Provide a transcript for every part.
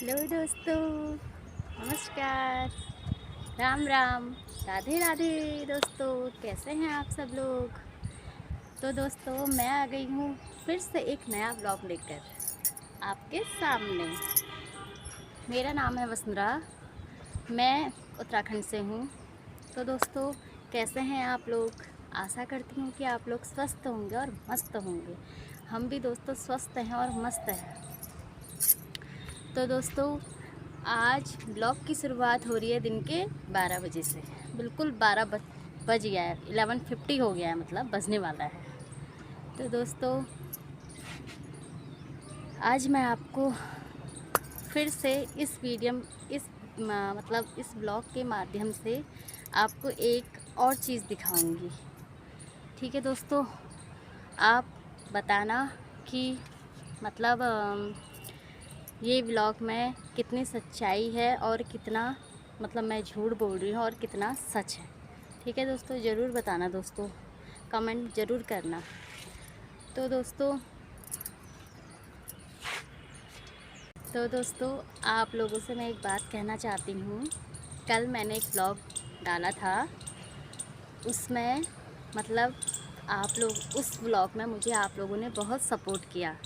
Hello दोस्तों, नमस्कार, राम राम, राधे राधे। दोस्तों कैसे हैं आप सब लोग। तो दोस्तों मैं आ गई हूँ फिर से एक नया ब्लॉग लेकर आपके सामने। मेरा नाम है वसुंधरा, मैं उत्तराखंड से हूँ। तो दोस्तों कैसे हैं आप लोग। आशा करती हूँ कि आप लोग स्वस्थ होंगे और मस्त होंगे। हम भी दोस्तों स्वस्थ हैं और मस्त हैं। तो दोस्तों आज ब्लॉग की शुरुआत हो रही है दिन के 12 बजे से। बिल्कुल 12 बज गया है, 11:50 हो गया है, मतलब बजने वाला है। तो दोस्तों आज मैं आपको फिर से इस ब्लॉग के माध्यम से आपको एक और चीज़ दिखाऊंगी। ठीक है दोस्तों, आप बताना कि मतलब ये ब्लॉग में कितनी सच्चाई है और कितना मतलब मैं झूठ बोल रही हूँ और कितना सच है। ठीक है दोस्तों, ज़रूर बताना दोस्तों, कमेंट ज़रूर करना। तो दोस्तों आप लोगों से मैं एक बात कहना चाहती हूँ। कल मैंने एक ब्लॉग डाला था, उसमें मतलब आप लोग उस ब्लॉग में मुझे आप लोगों ने बहुत सपोर्ट किया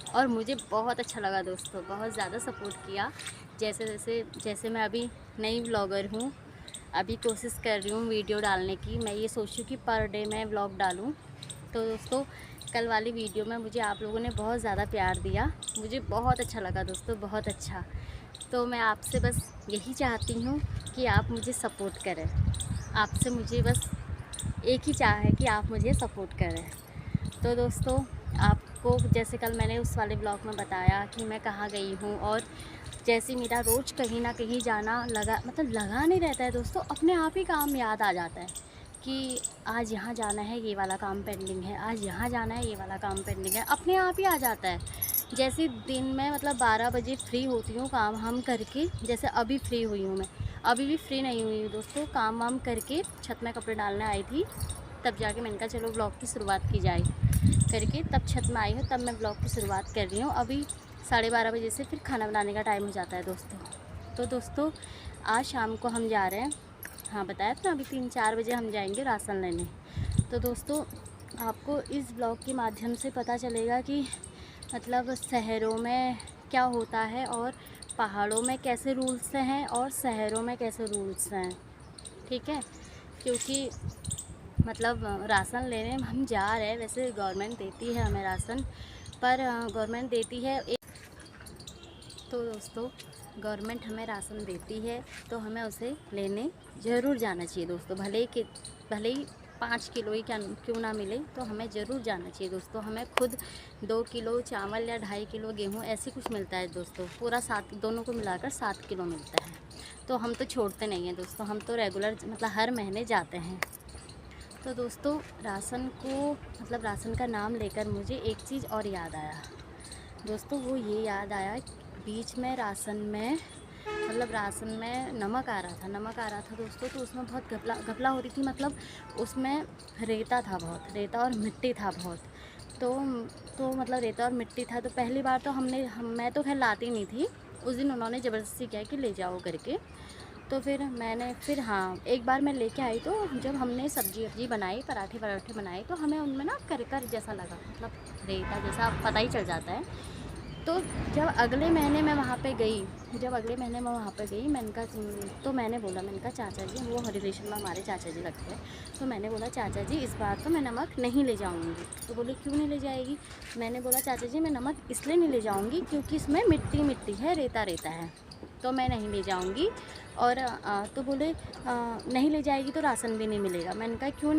और मुझे बहुत अच्छा लगा दोस्तों, बहुत ज़्यादा सपोर्ट किया। जैसे मैं अभी नई ब्लॉगर हूँ, अभी कोशिश कर रही हूँ वीडियो डालने की। मैं ये सोच रही हूँ कि पर डे मैं ब्लॉग डालूँ। तो दोस्तों कल वाली वीडियो में मुझे आप लोगों ने बहुत ज़्यादा प्यार दिया, मुझे बहुत अच्छा लगा दोस्तों, बहुत अच्छा। तो मैं आपसे बस यही चाहती हूँ कि आप मुझे सपोर्ट करें। आपसे मुझे बस एक ही चाह है कि आप मुझे सपोर्ट करें। तो दोस्तों आपको जैसे कल मैंने उस वाले ब्लॉग में बताया कि मैं कहाँ गई हूँ, और जैसे मेरा रोज़ कहीं ना कहीं जाना लगा नहीं रहता है दोस्तों, अपने आप ही काम याद आ जाता है कि आज यहाँ जाना है, ये वाला काम पेंडिंग है, आज यहाँ जाना है, ये वाला काम पेंडिंग है, अपने आप ही आ जाता है। जैसे दिन में मतलब 12 बजे फ्री होती हूँ काम हम करके, जैसे अभी फ्री हुई हूँ मैं, अभी भी फ्री नहीं हुई हूँ दोस्तों, काम वाम करके छत में कपड़े डालने आई थी, तब जाके मैंने कहा चलो ब्लॉग की शुरुआत की जाए करके, तब छत में आई हूँ, तब मैं ब्लॉग की शुरुआत कर रही हूँ। अभी 12:30 बजे से फिर खाना बनाने का टाइम हो जाता है दोस्तों। तो दोस्तों आज शाम को हम जा रहे हैं, हाँ बताया था अभी 3-4 बजे हम जाएंगे राशन लेने। तो दोस्तों आपको इस ब्लॉग के माध्यम से पता चलेगा कि मतलब शहरों में क्या होता है और पहाड़ों में कैसे रूल्स हैं और शहरों में कैसे रूल्स हैं। ठीक है, क्योंकि मतलब राशन लेने हम जा रहे हैं, वैसे गवर्नमेंट देती है हमें राशन, पर गवर्नमेंट देती है तो दोस्तों गवर्नमेंट हमें राशन देती है तो हमें उसे लेने ज़रूर जाना चाहिए दोस्तों। भले ही 5 किलो ही क्यों ना मिले, तो हमें ज़रूर जाना चाहिए दोस्तों। हमें खुद 2 किलो चावल या 2.5 किलो गेहूँ ऐसे कुछ मिलता है दोस्तों, पूरा 7 दोनों को मिलाकर 7 किलो मिलता है। तो हम तो छोड़ते नहीं हैं दोस्तों, हम तो रेगुलर मतलब हर महीने जाते हैं। तो दोस्तों राशन का नाम लेकर मुझे एक चीज़ और याद आया दोस्तों। वो ये याद आया, बीच में राशन में नमक आ रहा था दोस्तों। तो उसमें बहुत घपला हो रही थी, मतलब उसमें रेता था, बहुत रेता और मिट्टी था बहुत। तो मतलब रेता और मिट्टी था, तो पहली बार तो मैं तो खैर लाती नहीं थी। उस दिन उन्होंने ज़बरदस्ती किया कि ले जाओ करके। तो फिर हाँ एक बार मैं लेके आई, तो जब हमने सब्जी वब्जी बनाई, पराठे बनाए, तो हमें उनमें ना कर जैसा लगा, मतलब रेता जैसा पता ही चल जाता है। तो जब अगले महीने मैं वहाँ पे गई, मैंने बोला चाचा जी, वो हरिदेशन में हमारे चाचा जी लगते हैं, तो मैंने बोला चाचा जी इस बार तो मैं नमक नहीं ले जाऊँगी। तो बोले क्यों नहीं ले जाएगी। मैंने बोला चाचा जी मैं नमक इसलिए नहीं ले जाऊँगी क्योंकि इसमें मिट्टी है, रेता है, तो मैं नहीं ले जाऊँगी। और तो बोले नहीं ले जाएगी तो राशन भी नहीं मिलेगा। मैंने कहा क्यों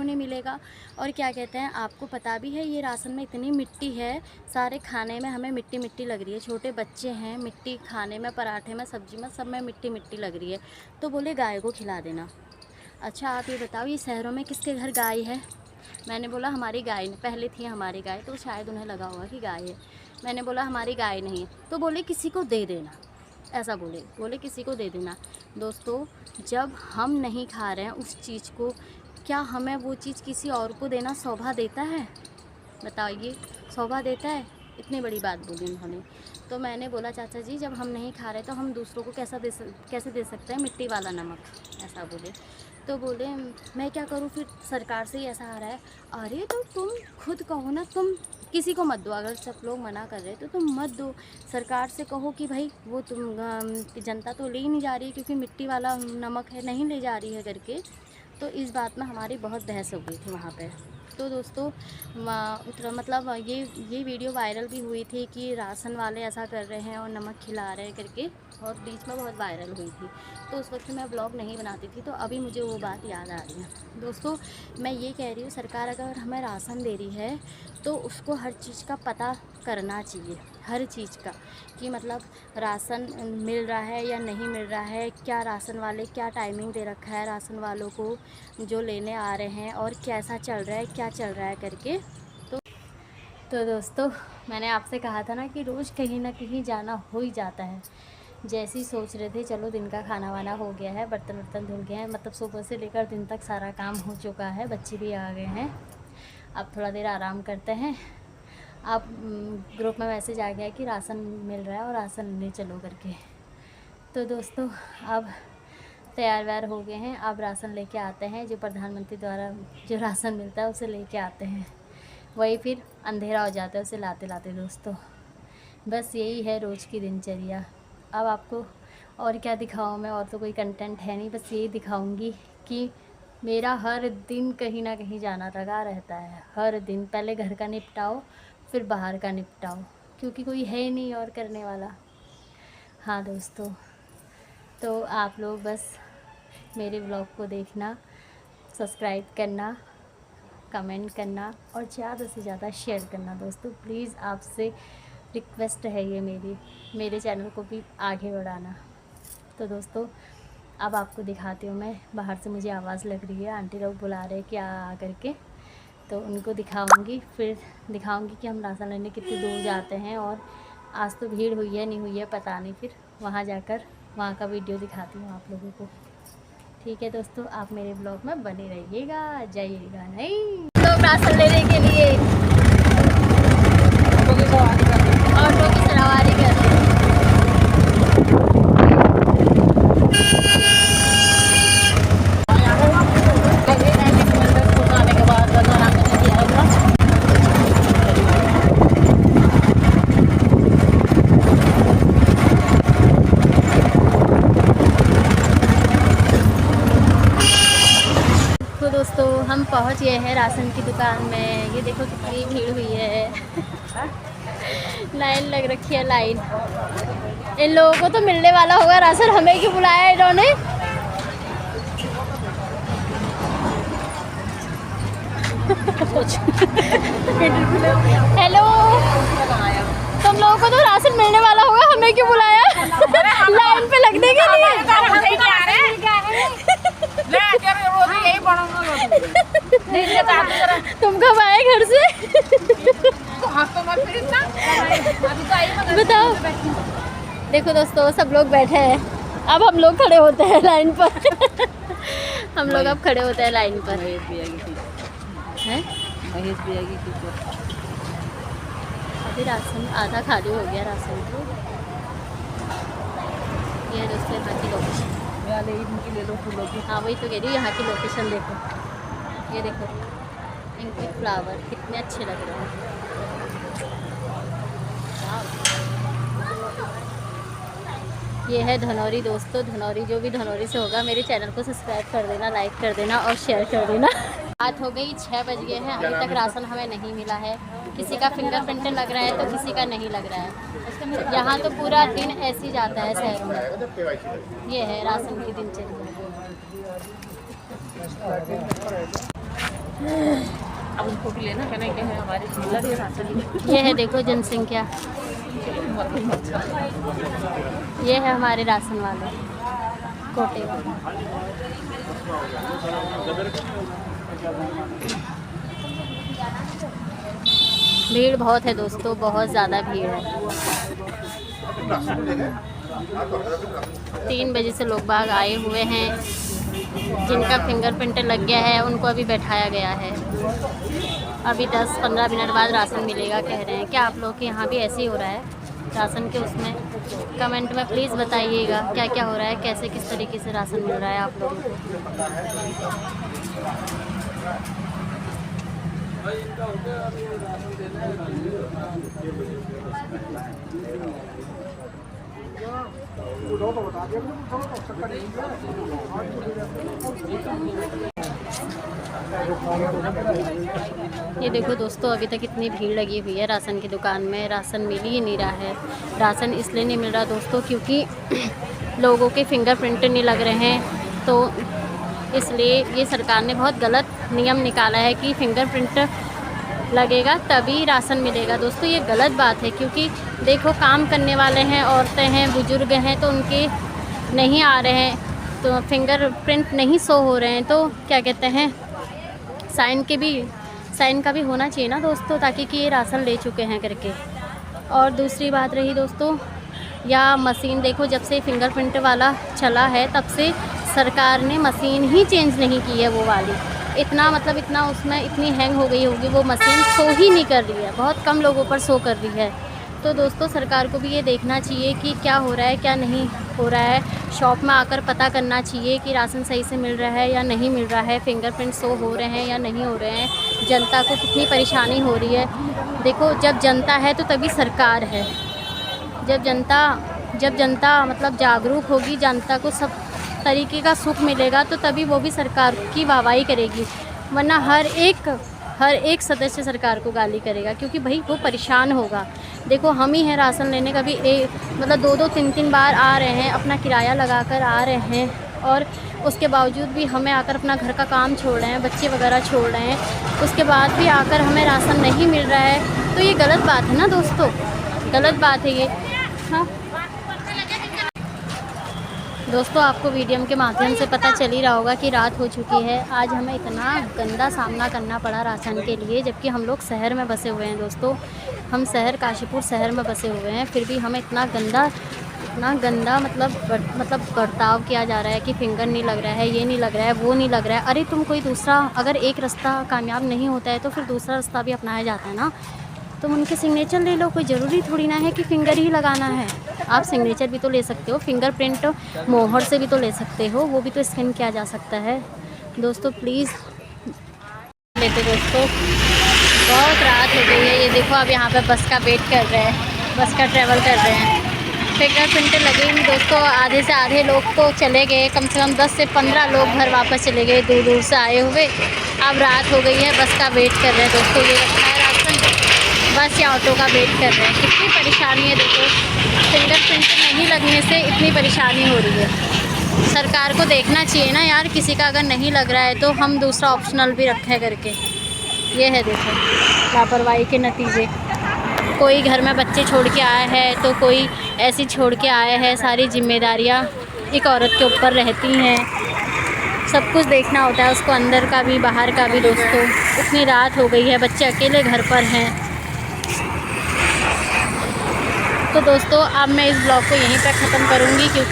नहीं मिलेगा, और क्या कहते हैं, आपको पता भी है ये राशन में इतनी मिट्टी है, सारे खाने में हमें मिट्टी लग रही है, छोटे बच्चे हैं, मिट्टी खाने में, पराठे में, सब्जी में, सब में मिट्टी लग रही है। तो बोले गाय को खिला देना। अच्छा आप ये बताओ, ये शहरों में किसके घर गाय है। मैंने बोला हमारी गाय पहले थी हमारी गाय, तो शायद उन्हें लगा होगा कि गाय है। मैंने बोला हमारी गाय नहीं है। तो बोले किसी को दे देना, ऐसा बोले किसी को दे देना। दोस्तों जब हम नहीं खा रहे हैं उस चीज़ को, क्या हमें वो चीज़ किसी और को देना शोभा देता है, बताइए, शोभा देता है। इतनी बड़ी बात बोली उन्होंने। तो मैंने बोला चाचा जी जब हम नहीं खा रहे तो हम दूसरों को कैसे दे सकते हैं मिट्टी वाला नमक, ऐसा बोले। तो बोले मैं क्या करूँ, फिर सरकार से ही ऐसा आ रहा है। अरे तो तुम खुद कहो ना, तुम किसी को मत दो, अगर सब लोग मना कर रहे हैं तो तुम मत दो। सरकार से कहो कि भाई वो तुम जनता तो ले ही नहीं जा रही है क्योंकि मिट्टी वाला नमक है, नहीं ले जा रही है करके। तो इस बात में हमारी बहुत बहस हो गई थी वहाँ पे। तो दोस्तों मतलब ये वीडियो वायरल भी हुई थी कि राशन वाले ऐसा कर रहे हैं और नमक खिला रहे हैं करके, और बीच में बहुत वायरल हुई थी। तो उस वक्त मैं ब्लॉग नहीं बनाती थी, तो अभी मुझे वो बात याद आ रही है। दोस्तों मैं ये कह रही हूँ, सरकार अगर हमें राशन दे रही है तो उसको हर चीज़ का पता करना चाहिए, हर चीज़ का, कि मतलब राशन मिल रहा है या नहीं मिल रहा है, क्या राशन वाले क्या टाइमिंग दे रखा है राशन वालों को जो लेने आ रहे हैं, और कैसा चल रहा है, क्या चल रहा है करके। तो दोस्तों मैंने आपसे कहा था ना कि रोज़ कहीं ना कहीं जाना हो ही जाता है। जैसे ही सोच रहे थे चलो दिन का खाना वाना हो गया है, बर्तन वर्तन धुल गए हैं, मतलब सुबह से लेकर दिन तक सारा काम हो चुका है, बच्चे भी आ गए हैं, अब थोड़ा देर आराम करते हैं। अब ग्रुप में मैसेज आ गया कि राशन मिल रहा है और राशन लेने चलो करके। तो दोस्तों अब तैयार व्यार हो गए हैं, अब राशन लेके आते हैं, जो प्रधानमंत्री द्वारा जो राशन मिलता है उसे लेके आते हैं। वही फिर अंधेरा हो जाता है उसे लाते लाते। दोस्तों बस यही है रोज़ की दिनचर्या। अब आपको और क्या दिखाऊँ मैं, और तो कोई कंटेंट है नहीं, बस यही दिखाऊंगी कि मेरा हर दिन कहीं ना कहीं जाना लगा रहता है। हर दिन पहले घर का निपटाओ फिर बाहर का निपटाओ, क्योंकि कोई है नहीं और करने वाला। हाँ दोस्तों, तो आप लोग बस मेरे ब्लॉग को देखना, सब्सक्राइब करना, कमेंट करना और ज़्यादा से ज़्यादा शेयर करना। दोस्तों प्लीज़ आपसे रिक्वेस्ट है ये मेरे चैनल को भी आगे बढ़ाना। तो दोस्तों अब आपको दिखाती हूँ मैं, बाहर से मुझे आवाज़ लग रही है, आंटी लोग बुला रहे हैं क्या आ करके, तो उनको दिखाऊंगी, फिर दिखाऊंगी कि हम राशन लेने कितनी दूर जाते हैं, और आज तो भीड़ हुई है नहीं हुई है पता नहीं, फिर वहाँ जाकर वहाँ का वीडियो दिखाती हूँ आप लोगों को। ठीक है दोस्तों, आप मेरे ब्लॉग में बने रहिएगा, जाइएगा नहीं। तो राशन लेने के लिए ऑटो की सवारी कर रहे हैं। तो दोस्तों हम पहुंच गए हैं राशन की दुकान में। ये देखो कितनी भीड़ हुई है लाइन लग रखी है लाइन। इन लोगों को तो मिलने वाला होगा राशन, हमें क्यों बुलाया इन्होंने। हेलो, तुम लोगों को तो राशन मिलने वाला होगा, हमें क्यों बुलाया लाइन पे लगने के लिए। तुम कब आए घर से बताओ। देखो दोस्तों सब लोग बैठे हैं, अब हम लोग खड़े होते हैं लाइन पर हम लोग अब खड़े होते हैं लाइन पर। हैं अभी राशन आधा खाली हो गया राशन तो। ये दोस्तों यहाँ की लोकेशन, ले लो फूलों की। हाँ वही तो कह रही हूँ, यहाँ की लोकेशन देखो, ये देखो इनके फ्लावर कितने अच्छे लग रहे हैं। ये है धनौरी दोस्तों, धनौरी जो भी धनौरी से होगा मेरे चैनल को सब्सक्राइब कर देना, लाइक कर देना और शेयर कर देना। रात हो गई, 6 बज गए हैं, अभी तक राशन हमें नहीं मिला है। किसी का फिंगरप्रिंट लग रहा है तो किसी का नहीं लग रहा है। यहाँ तो पूरा दिन ऐसे ही जाता है शहरों में। ये है राशन की दिनचर्या। अब उनको भी लेना कहना कि हमारे राशन। ये है देखो जनसंख्या, ये है हमारे राशन वाले कोटे वाले। भीड़ बहुत है दोस्तों, बहुत ज़्यादा भीड़ है। 3 बजे से लोग बाग आए हुए हैं, जिनका फिंगरप्रिंट लग गया है उनको अभी बैठाया गया है। अभी 10-15 मिनट बाद राशन मिलेगा कह रहे हैं। क्या आप लोग के यहाँ भी ऐसे ही हो रहा है राशन के उसमें? कमेंट में प्लीज़ बताइएगा क्या क्या हो रहा है, कैसे किस तरीके से राशन मिल रहा है आप लोगों को। ये देखो दोस्तों, अभी तक इतनी भीड़ लगी हुई है राशन की दुकान में, राशन मिल ही नहीं रहा है। राशन इसलिए नहीं मिल रहा दोस्तों क्योंकि लोगों के फिंगरप्रिंट नहीं लग रहे हैं, तो इसलिए ये सरकार ने बहुत गलत नियम निकाला है कि फिंगरप्रिंट लगेगा तभी राशन मिलेगा। दोस्तों ये गलत बात है क्योंकि देखो काम करने वाले हैं, औरतें हैं, बुजुर्ग हैं, तो उनके नहीं आ रहे हैं, तो फिंगरप्रिंट नहीं शो हो रहे हैं, तो क्या कहते हैं साइन का भी होना चाहिए ना दोस्तों, ताकि कि ये राशन ले चुके हैं करके। और दूसरी बात रही दोस्तों, या मशीन देखो, जब से फिंगरप्रिंट वाला चला है तब से सरकार ने मशीन ही चेंज नहीं की है वो वाली। इतना उसमें इतनी हैंग हो गई होगी वो मशीन, शो ही नहीं कर रही है, बहुत कम लोगों पर शो कर रही है। तो दोस्तों सरकार को भी ये देखना चाहिए कि क्या हो रहा है क्या नहीं हो रहा है, शॉप में आकर पता करना चाहिए कि राशन सही से मिल रहा है या नहीं मिल रहा है, फिंगरप्रिंट शो हो रहे हैं या नहीं हो रहे हैं, जनता को कितनी परेशानी हो रही है। देखो जब जनता है तो तभी सरकार है। जब जनता जागरूक होगी, जनता को सब तरीके का सुख मिलेगा तो तभी वो भी सरकार की वाहवाही करेगी, वरना हर एक सदस्य सरकार को गाली करेगा क्योंकि भाई वो परेशान होगा। देखो हम ही हैं राशन लेने, कभी 2-2 3-3 बार आ रहे हैं, अपना किराया लगाकर आ रहे हैं, और उसके बावजूद भी हमें आकर अपना घर का काम छोड़ रहे हैं, बच्चे वगैरह छोड़ रहे हैं, उसके बाद भी आकर हमें राशन नहीं मिल रहा है, तो ये गलत बात है ना दोस्तों, गलत बात है ये। हाँ दोस्तों, आपको वीडियो के माध्यम से पता चल ही रहा होगा कि रात हो चुकी है। आज हमें इतना गंदा सामना करना पड़ा राशन के लिए, जबकि हम लोग शहर में बसे हुए हैं दोस्तों, हम काशीपुर शहर में बसे हुए हैं, फिर भी हमें इतना गंदा बर्ताव किया जा रहा है कि फिंगर नहीं लग रहा है, ये नहीं लग रहा है, वो नहीं लग रहा है। अरे तुम कोई दूसरा, अगर एक रास्ता कामयाब नहीं होता है तो फिर दूसरा रास्ता भी अपनाया जाता है ना, तुम उनके सिग्नेचर ले लो, कोई ज़रूरी थोड़ी ना है कि फिंगर ही लगाना है। आप सिग्नेचर भी तो ले सकते हो, फिंगरप्रिंट मोहर से भी तो ले सकते हो, वो भी तो स्कैन किया जा सकता है। दोस्तों प्लीज़ लेते दोस्तों, बहुत रात हो गई है। ये देखो अब यहाँ पे बस का वेट कर रहे हैं, बस का ट्रैवल कर रहे हैं, फिंगरप्रिंट लगे ही दोस्तों। आधे से आधे लोग तो चले गए, कम से कम 10 से 15 लोग घर वापस चले गए दूर दूर से आए हुए। अब रात हो गई है, बस का वेट कर रहे हैं दोस्तों, ये रखा है राशन, बस या ऑटो का वेट कर रहे हैं। कितनी परेशानी है देखो, फिंगरप्रिंट नहीं लगने से इतनी परेशानी हो रही है। सरकार को देखना चाहिए ना यार, किसी का अगर नहीं लग रहा है तो हम दूसरा ऑप्शनल भी रखें करके। ये है देखो लापरवाही के नतीजे, कोई घर में बच्चे छोड़ के आया है तो कोई ऐसी छोड़ के आया है, सारी जिम्मेदारियाँ एक औरत के ऊपर रहती हैं, सब कुछ देखना होता है उसको, अंदर का भी बाहर का भी। दोस्तों इतनी रात हो गई है, बच्चे अकेले घर पर हैं। तो दोस्तों अब मैं इस ब्लॉग को यहीं पर ख़त्म करूँगी क्योंकि